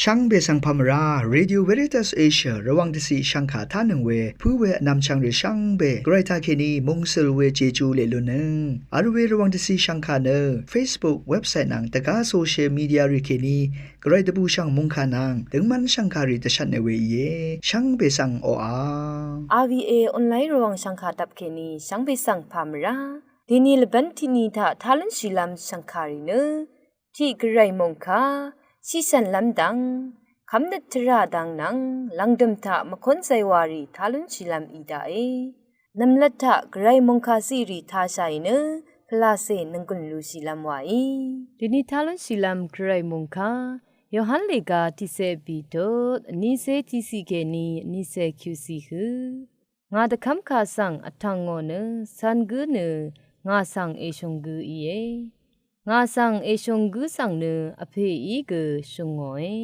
ช่างเบสังพามราเรดิโอเวริตัสเอเชียระวังที่สีช่างขาท่านึงเวผู้เวนำช่างหรือช่างเบไกรทาเคนีมงสลเวเจจูเลลุนึงอาร์เวระวังที่สีช่างขาเนอ Facebook เว็บไซต์นังตะกาโซเชียลมีเดียริเคนีไกรตะบูช่างมงขานังถึงมันช่างขาริตชันเนเวเยช่างเบสังโออา RVA ออนไลน์ระวังช่างขาตับเคนีช่างเบสังพามราဒီနီလဘန်တီနီတာထာလန်ရှိလမ်ရှန်ခါရီနတီဂရိုင်မုန်ခါစီဆန်လမ်ဒန်းခမ်ဒတ်ထရာဒန်းနန်းလန်ဒမ်တာမခွန်ဆိုင်ဝါရီထာလန်ရှိလမ်အီဒါအေနမ်လတ်ထဂရိုင်မုန်ခါစီရီထာဆိုင်နဖလာစေနန်ကွန်လူရှိလမ်ဝါအီဒီနီထာလန်ရှိလမ်ဂရိုင်မုန်ခါယောဟန်လေကာတိဆေဘီတိုအနီစေတီစီကေနီအနီစေကျူစီဟုငါတခမ်ခါဆန်အထငောနဆန်ဂူနငါဆောင်အေရှုံဂူဤယေငါဆောင်အေရှုံဂူဆောင်နအဖေဤကရှုံငောေ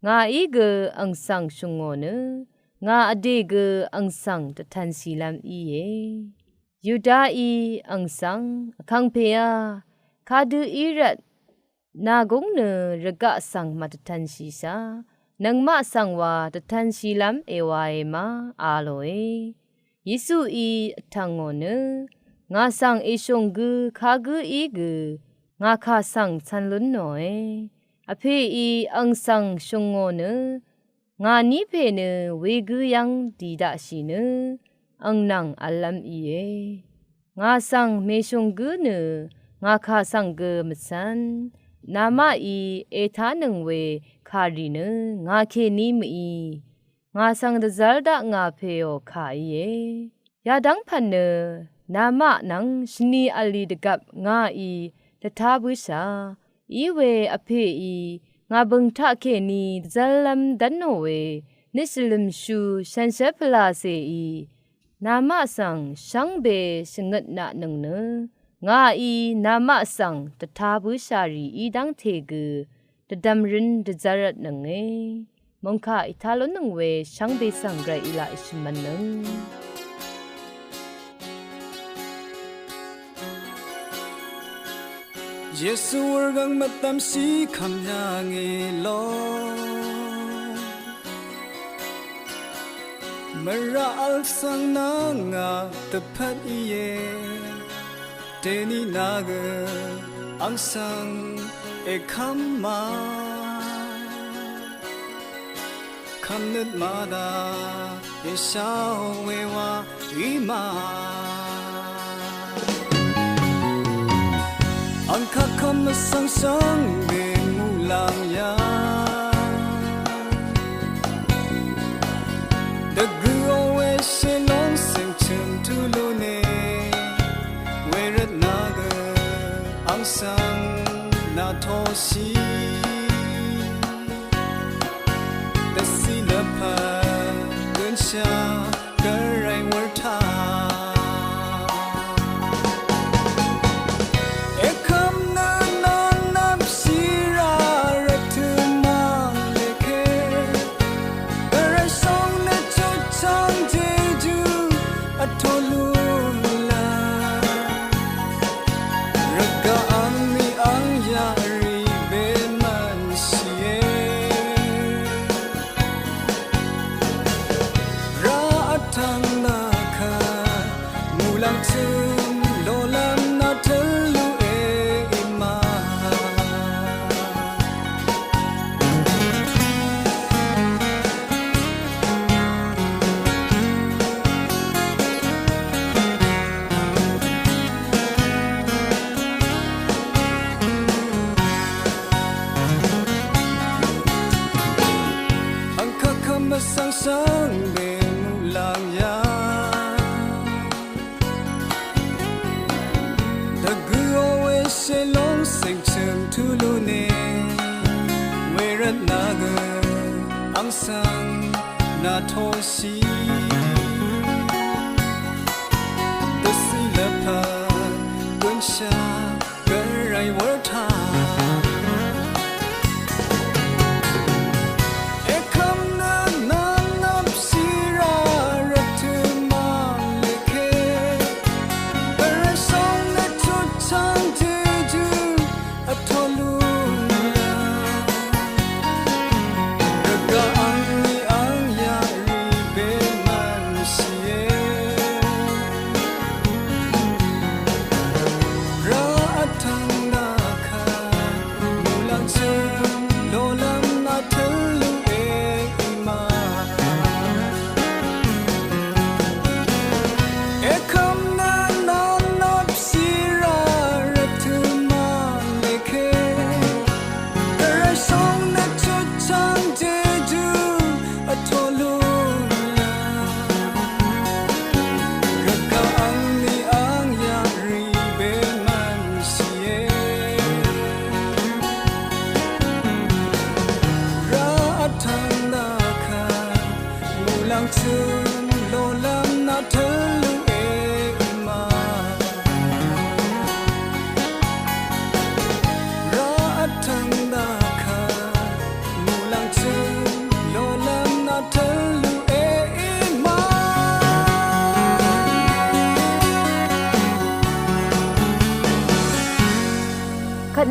ငါဤကအန်ဆောင်ရှုံငောနငါအဒေကအန်ဆောင်တထန်စီလမ်ဤယေယူဒာဤအန်ဆောင်အခန်းဖေယာခါဒူဤရတ်နာဂုံနရကဆောင်မတထန်စီစာနငမဆောင်ဝါတထန်စီလမ်အေဝါအေမာအာလိုယေယေစုဤအထငောနငါဆောင်အေရှုံဂူခါဂူဤဂူငါခါဆောင်ဆန်လွန်းနောအဖေဤအန်ဆောင်ရှုံငောနငါနိဖေနဝေဂူယံဒီဒရှိနအန်နန်အလမ်ဤယေငါဆောင်မေရှုံဂူနငါခါဆောင်ဂမစန်နာမဤအေသာနံဝေခါရီနငါခေနီမီငါဆောင်ဒဇာဒငါဖေယောခါယေယာဒန်းဖန်နနာမနံရှနီအလီဒကပ်ငါဤတထာဝိစာဤဝေအဖေဤငါဘုံထခေနီဇလမ်ဒန်နိုဝေနိစလမ်ရှူရှန်ရှဖလာစေဤနာမဆန်ရှန်ဘေစငတ်နာနုံနငါဤနာမဆန်တထာဝိစာရီဤဒန်းထေကူတဒမ်ရင်ဒဇရတ်နငေမုန်ခါဣထာလုံးနငဝေရှန်ဘေဆန်ဂရဣလာဣရှမန်နံYesu wargang matam si kamyang ilo Maral sang na nga tapat iye Teni naga ang sang e kama Kamnat mada e sao wewa ima Ang kakam sang sang ben mulang ya The good always say long sing chen to lune Where at naga ang sang na toshi The sila pa gun sha garai warta Sang sang ben mulang ya The good always say long sing chen to lune Where at naga ang sang na toshi The sila pa gun sha garai warta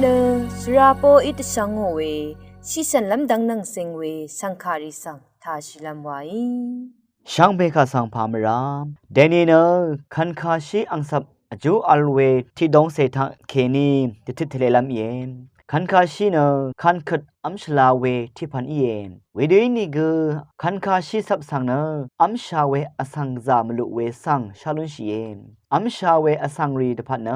เนสราโปอิตชังโงเวชิสันลำดังนังเซงเวสังคาริสังทาชิลัมไวช่างเบคาสังพามรามเดนีเนคันคาชิอังสับจูอัลเวที่ดงเซทังเคนีติดทะเลลำเย็นคันคาชิเนคันขัดอัมชลาเวที่พันเย็นเวเดนี่กือคันคาชิสับสังเนอัมชาเวอสังจามลุเวสังชาลุนชีเย็นอัมชาเวอสังรีดพันเน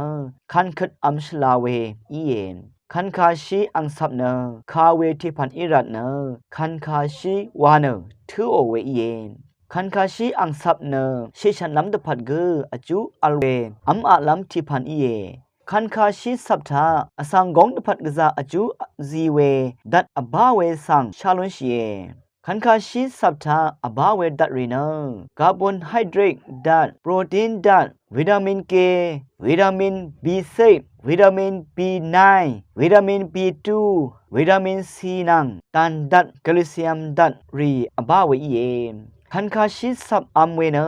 คันขัดอัมชลาเวอีเย็นคันคาชิอังสับเนคาเวที่พันอิรัตเนคันคาชิวานทือโอเวอีเย็นคันคาชีอังสับเนชิฉันลำดพัดกืออจูอัลเวอัมอาลำที่พันอีเยคันคาชีสับทาอสังกงดพัดกษาอจูซีเวดัดอบาเวสังชาลุนชีเยคันคาชีสับทาอบาเวดัดรีเนคาร์บอนไฮเดรตดัดโปรตีนดัดวิตามินเควิตามิน B6 วิตามิน B9 วิตามิน B2 วิตามิน C นังตันดัดแคลเซียมดัดรีอบาเวอีเยคันคาชิสับอัมเวเน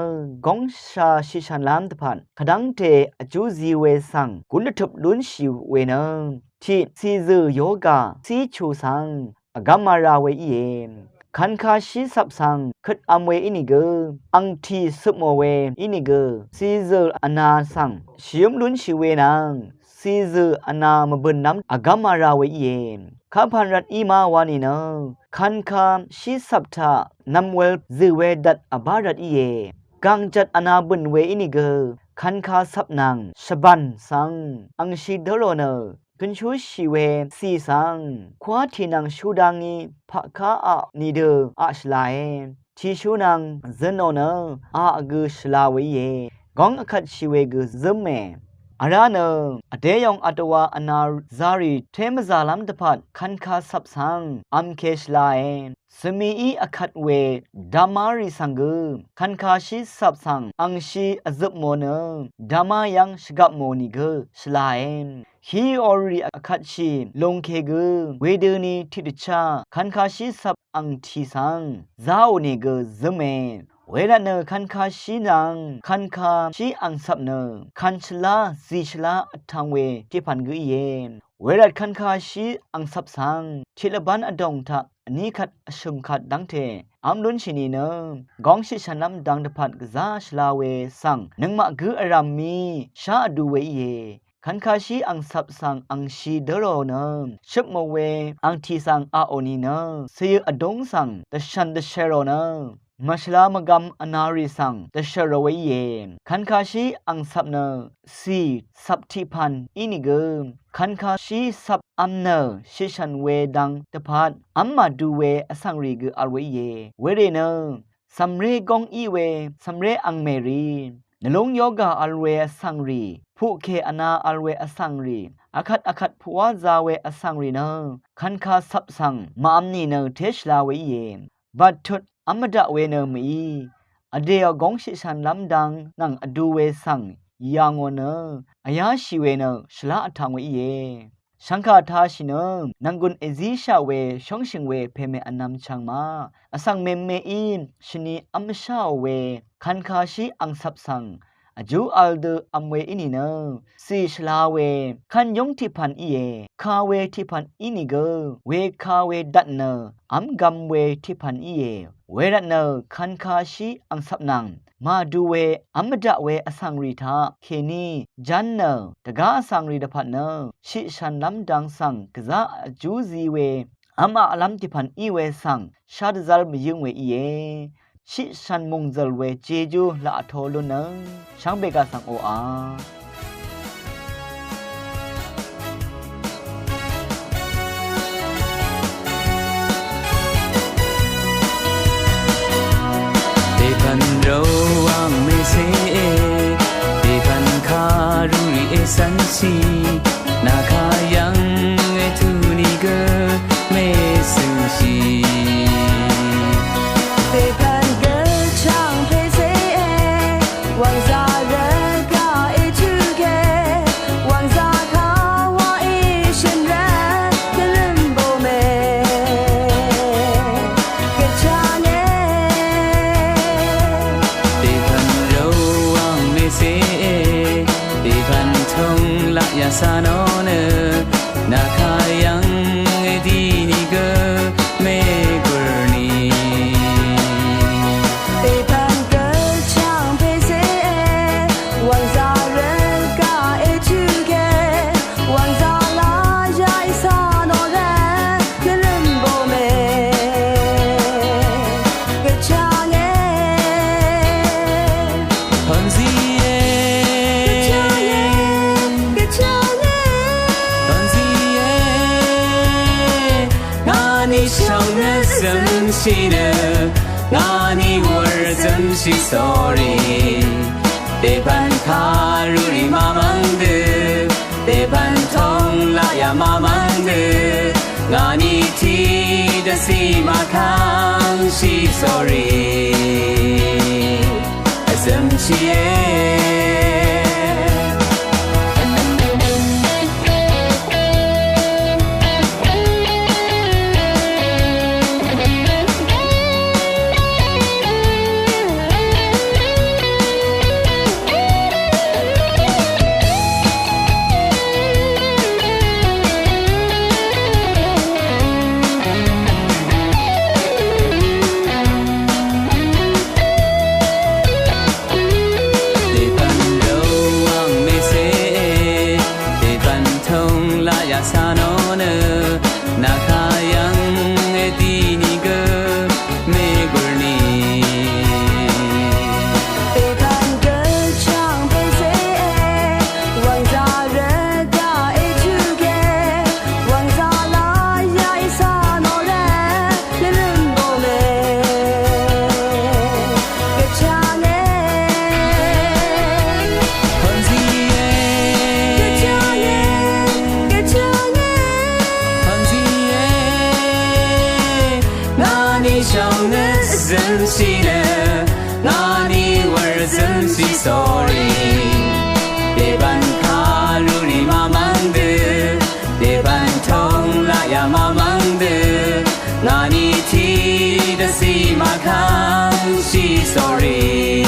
กงชาชิชันลามตพันขดังเทอจูซีเวสังกุลทุบลุนชิวเวเนที่ซีซึโยกาซีชูสังอกัมมาราเวอีเอคันคาชิสับสังคัดอัมเวอินิเกอังทีสุโมเวอินิเกซีซึอนาสังชิมลุนชิเวนังซีซึอานามบุนน้ำอกัมมาราเวอีเอข้าพันรัดอีมาวานีเนคันคามชิสับทานำเวลซึเวดัดอบารัดอีเยกังจัดอนาบุนเวอินิเกคันคาสับนังชบันสังอังชิดโรเนกุนชูชิเวซีสังควาทีนังชูดังนีภะคาอะนีเดอะชลาเอทีชูนังเซโนเนอะอกุชลาเวเยกองอคัดชิเวกุซึมเมอาราเนอเดยองอัตวาอนาซารีเทมซาลัมตพัดคันคาสับสังอัมเคชลาเอนสมีอีอคัดเวดามาริสังกุคันคาชิสับสังอังชีอซุบโมเนดามายังชกับโมนิกชลาเอนฮีออรีอคัดชีลงเคกเวเดนีทิดชาคันคาชิสับอังทีสังซาโอเนกซเมเวลาเนคันคาชีนังคันคาชีอังสับเนคันชลาซีชลาทังเวที่พันกุเยนเวลาคันคาชีอังสับสังทิลบันอดงทักนี้ขัดชุมขัดดังเทอัมลุนชินีเนกองชิชันน้ำดังตะพัดกซาชลาเวสังนึงมะกุอรามีชาดูเวเยคันคาชีอังสับสังอังชีเดโรเนชุบโมเวอังทีสังอาโอนีเนเสียอดงสังตะชันตะเชโรเนมัชลามกัมอนาริสังตะเชโรเวเยคันคาชีอังสับเนซีสับทิพันอินิเกคันคาชีสับอัมเนชิชันเวดังตะพัดอัมมาดูเวอสังรีกอัลเวเยเวเรเนสัมเรกงอีเวสัมเรอังเมรีนลงโยกาอัลเวอสังรีผู้เคอนาอัลเวอสังรีอคัดผัวซาเวอสังรีเนคันคาสับสังมาอัมนีเนเทชลาเวเยบัดทุดอัมดะเวเนมีอเดียกงชิชันลำดังนังอดูเวสังยางวเนอายาชิเวเนชลาอทังเวเยชังคาทาชิเนนังกุนเอซิชาเวชงชิงเวเพเมอนัมชังมาอสังเมเมอีชนีอัมชาเวคันคาชิอังสับสังอจูอัลเดอัมเวอินีเนซีชลาเวคันยงทิพันอีเยคาเวทิพันอินิเกเวคาเวดัตเนอัมกัมเวทิพันอีเยเวรัตเนคันคาชิอังสับนังมาดูเวอัมดะเวอสังรีทาเคนีจันเนตกาอสังรีดพันเนชิชันลำดังสังกะซาอจูซีเวอัมอาลัมทิพันอีเวสังชาดซัลมยิงเวอีเยชิชันมงซัลเวเจจูละอโทลุนช่างเบกาสังโออาพันเราวังไม่เสเดพันคารุยเอสันซีนาคายังเอทูนิเกไม่สึงชีเดพันเกช่างเพเสวังซาเรกาเอทูเกวังซาคาวาเอชันรักกะลัมโบเมกะชาเนเดพันทงละยาสาน你想的怎西的，那你我怎西 sorry， 得办卡如你妈妈的，得办通拉呀妈妈的，那你提的西马康西 sorry， 怎西耶。怎西的，那你我怎西 sorry， 得办卡如你妈妈的，得办通拉呀妈妈的，那你提的西马康西 sorry，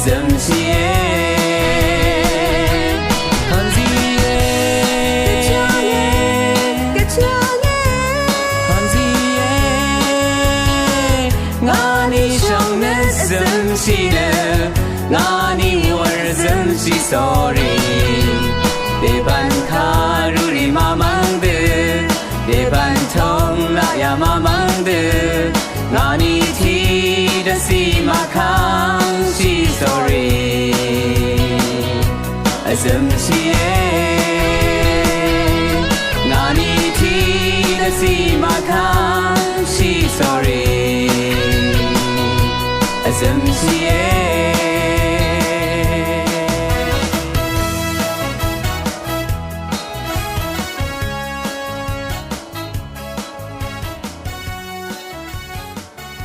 怎西耶。怎西的，那你我怎西 sorry， 得办卡如你妈妈的，得办通拉呀妈妈的，那你提的西马康西 sorry， 怎西耶，那你提的西马康西 sorry。怎西耶？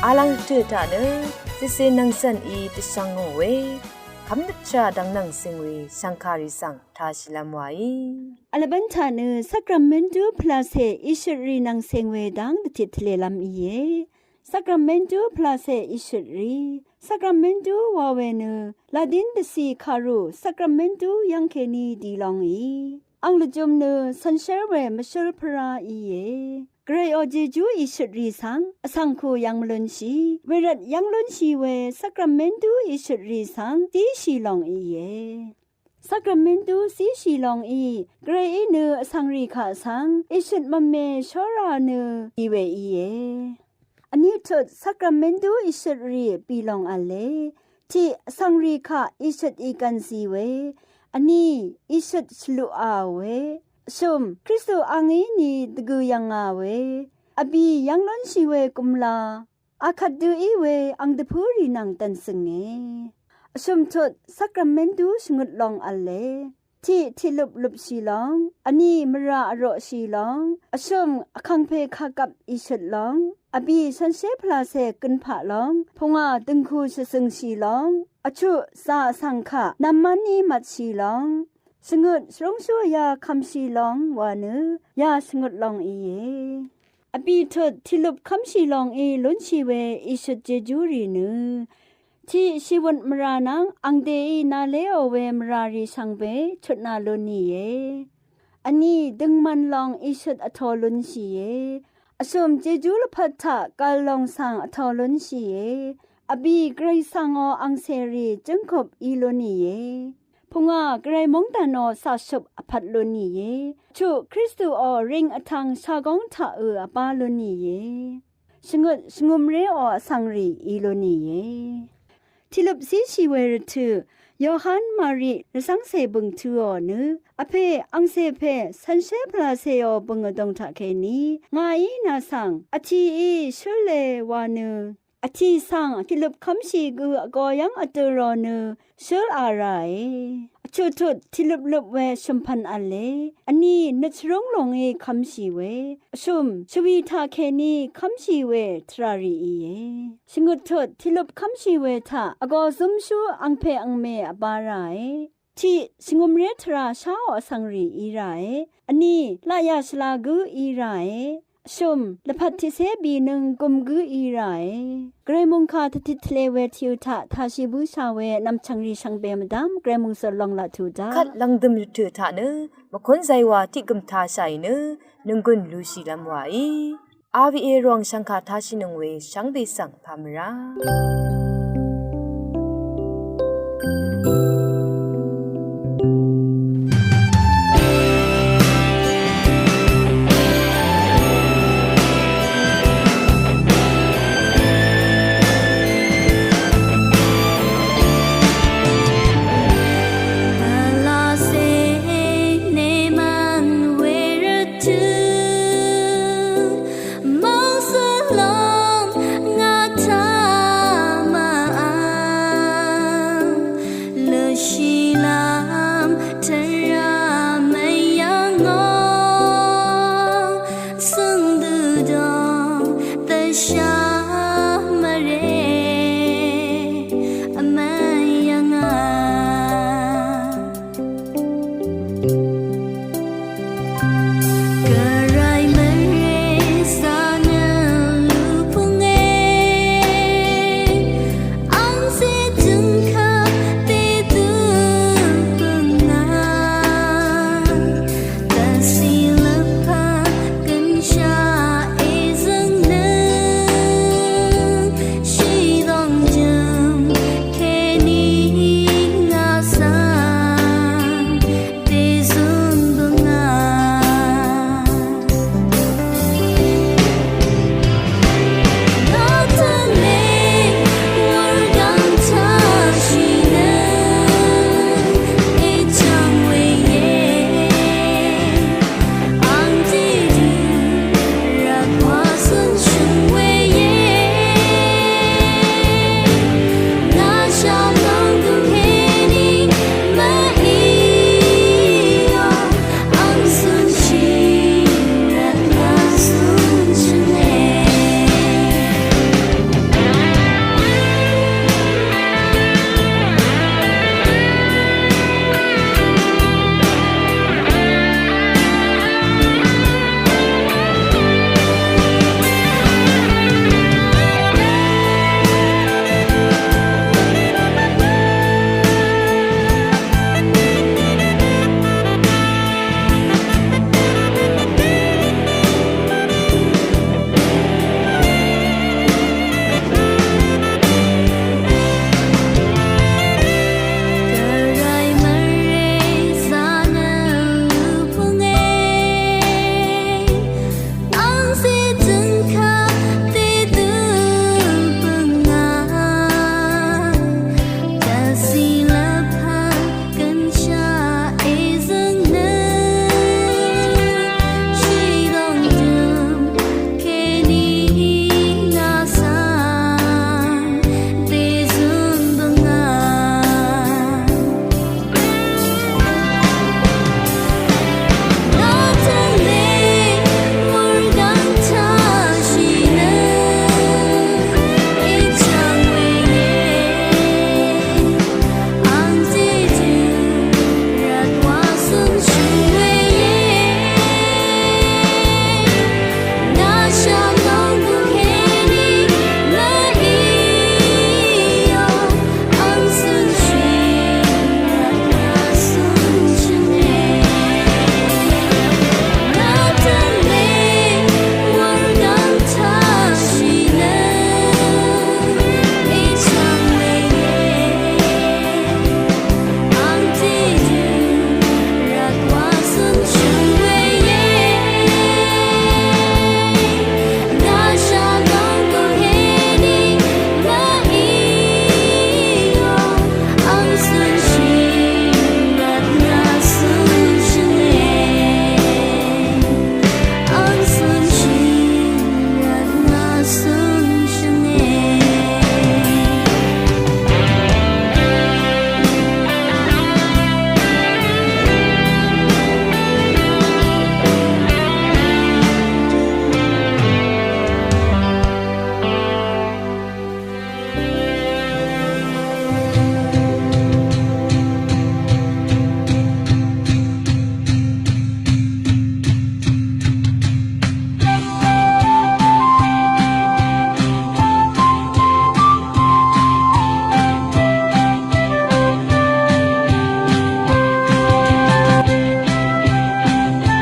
阿郎特塔呢，这些能生意的商务为，他们的家当能成为香卡里上他西拉摩伊。阿拉本塔呢，Sacramento Plus 伊什里能成为当的铁铁拉米耶。Sacramento Plus Ishri Sacramento Wawenu Ladin the Sea Karu Sacramento Yankeni Dilongi Anglojumnu Sansherwe Mashul Para Iye Gray Ojeju Ishri Sang Asangku Yanglunshi Verat Yanglunshi We Sacramento Ishri Sang Di Shilong Iye Sacramento Si Shilong I Gray Inu Sangri Ka Sang Ishit Mame Shora Nu Iwe Iyeอันนี้ทุดสักราเมนตูอิสรีปีลองอันเลที่สังรีค่ะอิสอีกันซีเวอันนี้อิสชลุอาเวชุมคริสต์อังอีนี่ตะกุยังอาเวอบียังล้นชีเวกุมลาอาคัดดูอีเวอังตะพูรีนังตันสงเงชุมทุดสักราเมนตูสงุดลองอันเลที่ลุบชีลองอันนี้มราอโรชีลองอชุมคังเพคากับอิสลองอบีฉันเชพลาเซกุนผาลองพงาตึงคูชสึงชีลองอชุสาสังคะนัมมันนีมัดชีลองสงุดสรงชัวยาคำชีลองวานือยาสงุดลองอีเยอบีทุดที่ลุบคำชีลองอีลุนชีเวอิชุดเจจูรีนือที่ชีวันมรานังอังเดอีนาเลโอเวมรารีชังเบชุดนาลุนีเยอันนี้ดึงมันลองอิชุดอทอลุนชีเยอสมเจจูลพัทธะกาลองสังอทอลุนชีเยอบีไกรสังออังเซรีจึงขบอีลุนีเยพงาไกรมงตานอสาชบอภัดลุนีเยชุคริสตูอริงอทังชากองทะอปาลุนีเยสงุมเรอสังรีอีลุนีเย ทิลบซีชีเวรทุยอฮันมารีระสังเสบึงทัวเนอเพอังเซเพสันเชพลาเซโอบึงดงทะเคนีงาอีนาสังอทีอีชุเลวาเนอธิสังทิลบคำชีกูกอยังอตรอเนชุลอะไรชุดทุดทิลบลบเวชุมพันอันเลอันนี้นึกร้องลงเอคำชีเวชุมชวีทาเคนีคำชีเวทรารีเอชิงุดทุดทิลบคำชีเวทาอากอซุมชูอังเพอังเมอบารายที่สิงมเรทราชาวอสังรีอีไรอันนี้ลายาชลากูอีไรชุมละพัดทิเซบีนึงกุมกูอีไรเกรมุงคาทติทเลเวทิวทะทาชิบูชาเวนำชังรีชังเบมดามเกรมุงสลองละทูดาคัดลังดมถือทะเนมะคนใจว่าที่กำทาใส่เนนึงกุนลูซีลำไว้ RVA รองสังฆาทาชินงเวสังเบสังพามรา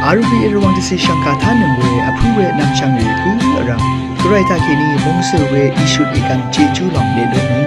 อารุบีระวังดิสิชังคาท่านึงเวอพูเวนำชังรีพูอรังกรายตาเคนีมงเซเวอิชุดอีกันเจจูลองเลลุน